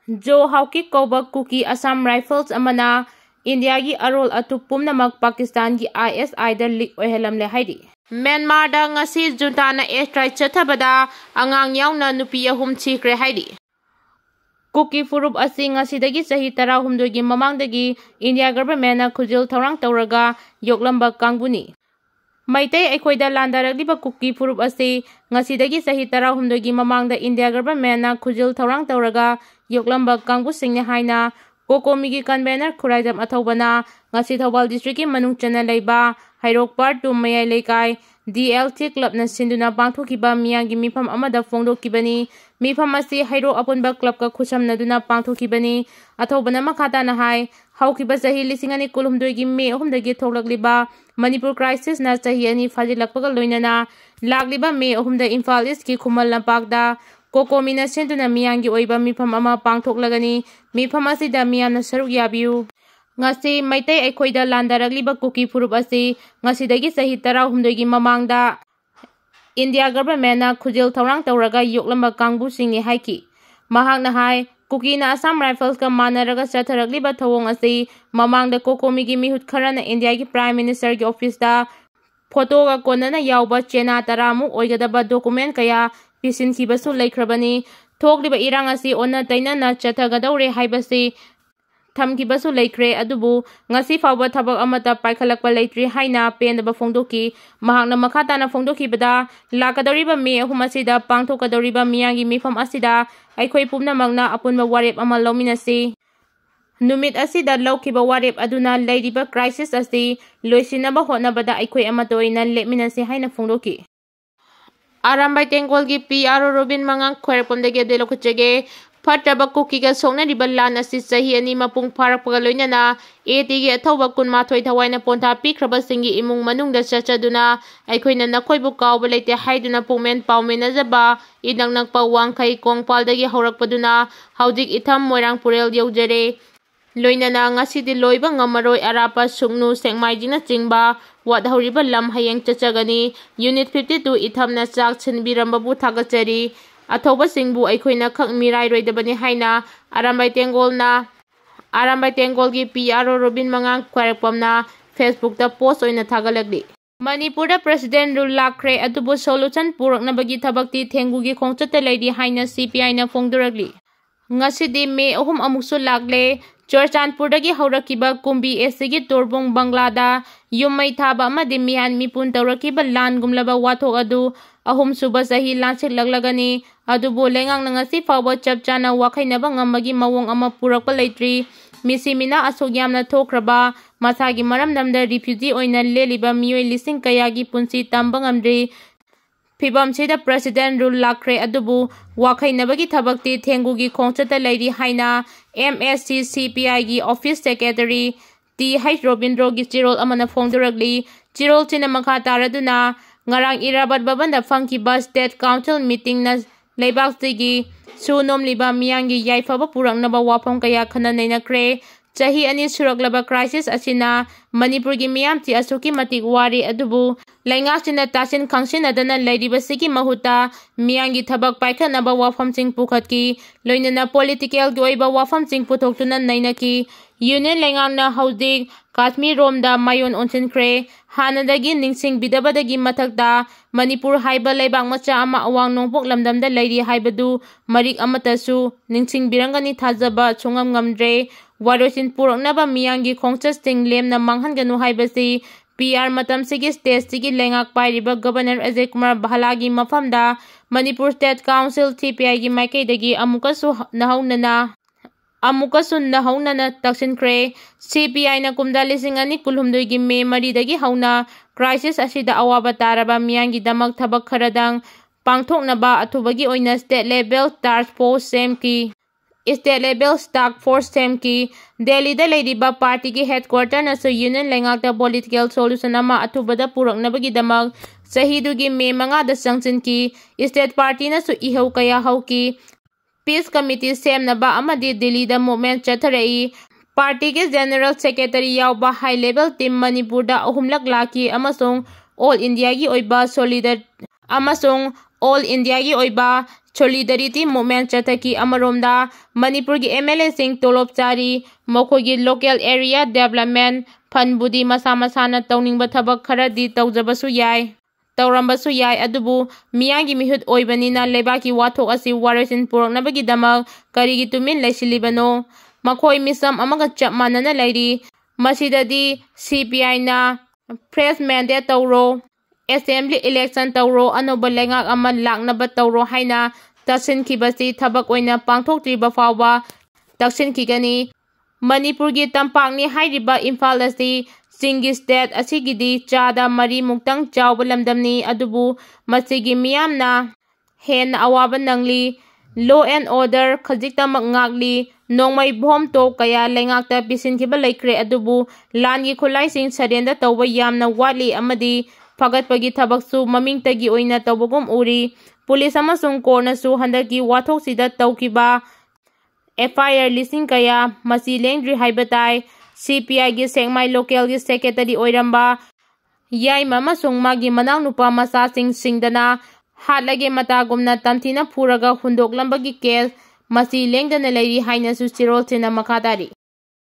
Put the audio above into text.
जो हाउकी कौबा cookie Assam rifles अमना India की अरोल अतु पुमनमक पाकिस्तान की ISI दा लीक ओइहलमले हाइदी म्यांमार दा ngasi जुंटाना एयर स्ट्राइक चथबदा अंगांग यावना नुपी अहुम छिख्रे हाइदी कुकी फुरुप असि ngasi सही 13 की ममांगदगी इंडिया गवर्नमेंट खुजिल थौरांग तौरगा योकलंबा कांगबुनी मैतै अखोइदा लांदारगलिबा कुकी फुरुप असि ngasi सही 13 की ममांगद इंडिया गवर्नमेंट खुजिल थौरांग तौरगा योकलंबा कांगबुसिंगने हाइना कोकोमी की कन्वेनर खुराइदम अथौबना ngasi थौबाल डिस्ट्रिक्ट की मनुंग चना लैबा हाइरोक पार्ट 2 मयाइ लेकाई DLT क्लब न सिंदुना पांथोखिबा मियांगी मिफम अमदा फोंदोकिबनी मिफम असि हाइरो अपुनबा क्लब का खुसमनदुना पांथोखिबनी अथौबना मखाता न हाय हाउखिबा सही लिसिंगनी कुलहुमदोय की मे अहुमदगी थोलकलिबा मणिपुर क्राइसिस न सही अनि फाजिलकपगा लोइनना लागलिबा मे अहुमदा इम्फाल ईस्ट की खुमल लंपाकदा कोकोमीना सिंदुना मियांगी ओइबा मिफम अमा पांथोकलगनी मिफम असिदा मियामना सरुक याबियु ngasi maitai aikhoida landaragliba kuki furup asi ngasidagi sahi 13 की ममांगदा इंडिया गवर्नमेंट ना खुजिल थौरांग तौरगा योकलंबा कांगबु सिंगनि हाइकी महांगना हाय कुकी ना असम राइफल्स का मानरगा चथरगलिबा थवोंग asi ममांगदा कोकोमी की मिहुत खराना इंडिया की प्राइम मिनिस्टर की ऑफिस दा फोटो का कोनना यावबा चेना तरामु ओइगदबा डॉक्यूमेंट कया पिसिनखिबसु लैख्रबनी थोकलिबा इरांग asi ओना तैना चथगदौरे हाइबसी थमकिबसु लैख्रे अदुबु ngasi फावबा थबक अमता पाइखलकपा लैत्रि हाइना पेनदबा फोंदोकी महांगना मखाताना फोंदोखिबदा लाकदौरिबा मे अहुमसिदा पांथोकदौरिबा मियांगी मिफम असिदा अखोइ पुमनमगना अपुनबा वारेप अमा लौमिनसी नुमित असिदा लौखिबा वारेप अदुना लैरिबा क्राइसिस असि लोइसिनबा होनबदा अखोइ अमतोइना लेमिनसी हाइना फोंदोकी आरामबाई तेंगोल की PRO रोबिन मंगांग खोरपमदगे देलोखचगे फटबा कुकी का सोनरिबा लान असि सही अनि मपुंग फारकपगा लोइनना एटी की अथौबा 12 थवाइना पोंथा पिख्रबसिंगी इमुंग मनुंगदा चचदुना अखोइना नखोइबु कावबा लेते हाइदुना पुमेन पाउमेनजबा इनंगनकपा वांखै कोंगपालदगी हौरकपदुना हौजिक इथम मोइरांग पुरेल यौजरे लोइनना ngasidi loiba ngamaroi arapa sungnu sengmaijina chingba wadhoriba lam hayeng chachagani unit 52 ithamna chak chinbirambabu thagachari अथौबा सिंगबु अखोइना खक मिराइ रोइदबनी हाइना आरामबाई तेंगोल की PRO रोबिन मंगांग ख्वारपमना फेसबुक दा पोस्ट ओइना थागलगली मणिपुर दा प्रेसिडेंट रूल लाखरे अदुबु सोल्यूशन पुरकनबगी थबक्ति थेंगुगी खोंगचते लैदी हाइना CPI ना फोंगदुरगली ngasi मे अहुम अमुसु लागले चोरचांदपुरदगी हौरकिबा कुंबी एसी की तोरबुंग बंगलादा युमै थाबा अमदि मिहान मिपुन तौरकिबा लान गुमलबा वाथोक अदु अहुम सुबा सही लांचिक लगलगनी अदुबो लेंगांग ngasi फावबा चपचाना वाखैनबा ngambagi mawong ama purakpa leitri मिसिमिना असोग यामना थोख्रबा मसागी मरमदमदा रिफ्यूजी ओइना लेलिबा मियोय लिसिंग कयागी पुंसी तंबा ngamdri फिबमसिदा प्रेसिडेंट रूल लाखरे अदुबु वाखैनबगी थबक्ति थेंगुगी खोंचता लैरी हाइना MSC CPI की ऑफिस सेक्रेटरी TH रोबिंद्रो की चिरोल अमना फोंदुरगली चिरोल चिना मखा तारदुना ngarang irabat babanda fangkiba state council meeting न लेबाक्तिगी सुनोमलिबा मियांगी याइफाबा पुरंगनबा वाफम कया खना नैनक्रे चाही अनि सुरगलबा क्राइसिस असिना मणिपुर की मियाम ति असुकी मतिक वारी अदुबु लैंगासिना तासिन खंगसिन अदना लैरिबसिकी महुता मियांगी थबक पाइखनबा वाफम सिंग पुखतकी लोइनना पॉलिटिकल गोइबा वाफम सिंग पुथोक्तुना नैनकी यूनियन लैंगांगना हौजिक काश्मीर रोमदा मायोन ओनसिनख्रे हानदगी निंगसिंग बिदबदगी मथकदा मणिपुर हाइबा लेबाक मचा अमा अवांग नोंपोक लमदमदा लैरी हाइबदु मरिक अमतसु निंगसिंग बिरंगनी थाजबा छुंगम ngamdre वारोसिन पुरकनबा मियांगी खोंगचस्टिंग लेमना मांगहनगनु हाइबसी PR matamsigi state sigi lengak pairiba governor Ajay Kumar Bahalagi mafamda Manipur State Council TPI gi maikaidagi amukasu nahaunana taksinkre CPI na kumda lising ani kulhumdoi gi me maridagi hauna crisis asida awaba taraba miyangi damak thabak kharadang pangthoknaba athubagi oina state level task force semki Delhi da ladiba party ki headquarter na so union lengak da political solution ama athubada puraknabagi damak sahidugi me manga da sangchin ki state party na so ihau kaya hauki peace committee semnaba amadi Delhi da movement chatharai party ke general secretary yauba high level team Manipur da ahumlak laki amasong all India gi oiba Solidarity Movement Chataki Amaromda, Manipurgi MLA Sing Tolop Chari, Mokogi Local Area Development, Panbudi Masana Towning Batabak Karadi Taujabasu Yai, Taurambasu Yai Adubu, Miyangi Mihut Oibanina, Lebaki Wato Asi Warasin Purok Nabagi Damal, Karigi Tumin Lesilibano, Makoi Misam Amaga Chapmanana Lady, Masidadi, CPI na, Press Mandate Tauro, Assembly Election Tauro, Anoba Lengak Aman Laknaba Tauro Haina, Taksin Kibasi Tabak Oina Pangtok Triba Fawa, Taksin Kigani, Manipurgi Tampangni Hairiba Infalasi, Singi State Asigidi, Chada Mari Muktang Chau Balamdamni, Adubu, Masigi Miyamna, Hen Awaban Nangli, Law and Order, Kajikta Magngagli, Nongmay Bhom To Kaya Lengakta Bisin Kibalekre Adubu, Langi Kulai Sing Sarenda Tawa Yamna Wali Amadi, Pagat Pagi Tabaksu, Maming Tagi Oina Tawagum Uri, Police Amasung Korna Su Handaki Watok Sida Taukiba, FIR Lising Kaya, Masi Lengdri Haibatai, CPI Gi Sengmai Local Gi Secretary Oiramba, Yai Mama Sung Magi Manang Nupa Masa Sing Singdana, Hatlage Matagumna Tamtina Puraga Hundok Lambagi Kes, Masi Lengdana Lady Haina Susirol Tina Makadari.